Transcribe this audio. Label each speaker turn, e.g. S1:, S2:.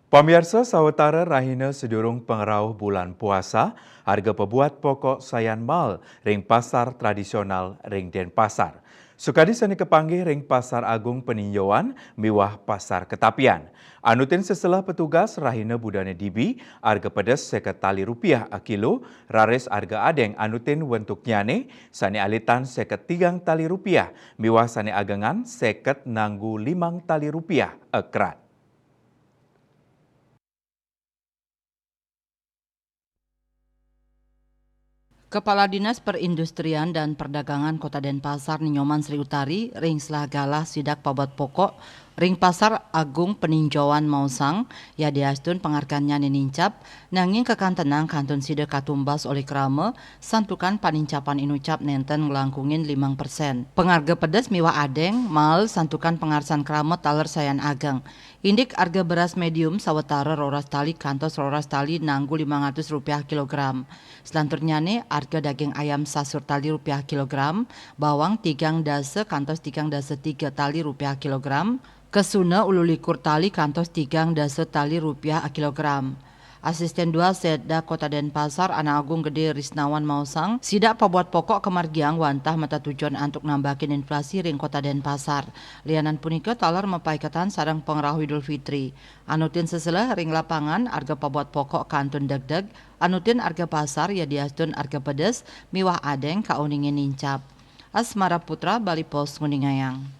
S1: Pemirsa sawetara rahina sedurung pengerau bulan puasa, harga pebuat pokok sayan mal ring pasar tradisional ring Denpasar. Sukadi sani kepanggih ring pasar agung peninjauan miwah pasar ketapian. Anutin setelah petugas rahina budane dibi, harga pedas seket tali rupiah a kilo, rares harga adeng anutin wentuk nyane, sani alitan seket tigang tali rupiah, miwah sani agengan seket nanggu limang tali rupiah a kerat.
S2: Kepala Dinas Perindustrian dan Perdagangan Kota Denpasar Ninyoman Sri Utari ring selagalah sidak pabat pokok ring pasar agung peninjauan Mausang ya diastun pengarkannya ninincap nanging kekantenang kantun sida katumbas oleh krame santukan panincapan inucap nenten ngelangkungin 5%. Pengarga pedas miwa adeng mal santukan pengarsan krame taler sayan ageng. Indik harga beras medium sawetara roras tali kantos roras tali nanggu Rp500 kilogram. Selanturnya nih harga daging ayam sasur tali rupiah kilogram, bawang tigang dase kantos tigang dase 3 tali rupiah kilogram, kesuna ulu likur tali kantos tigang dase tali rupiah kilogram. Asisten 2 Setda Kota Denpasar Ana Agung Gede Risnawan Mausang sidak pabuat pokok kemargiang wantah mata tujuan untuk nambahin inflasi ring Kota Denpasar. Lianan punika talar mepaikatan sarang pengerah Idul Fitri. Anutin seselah ring lapangan harga pabuat pokok kantun deg-deg, anutin harga pasar ya diastun harga pedes miwah adeng kauningin nincap. Asmara Putra Bali Pos Nguningayang.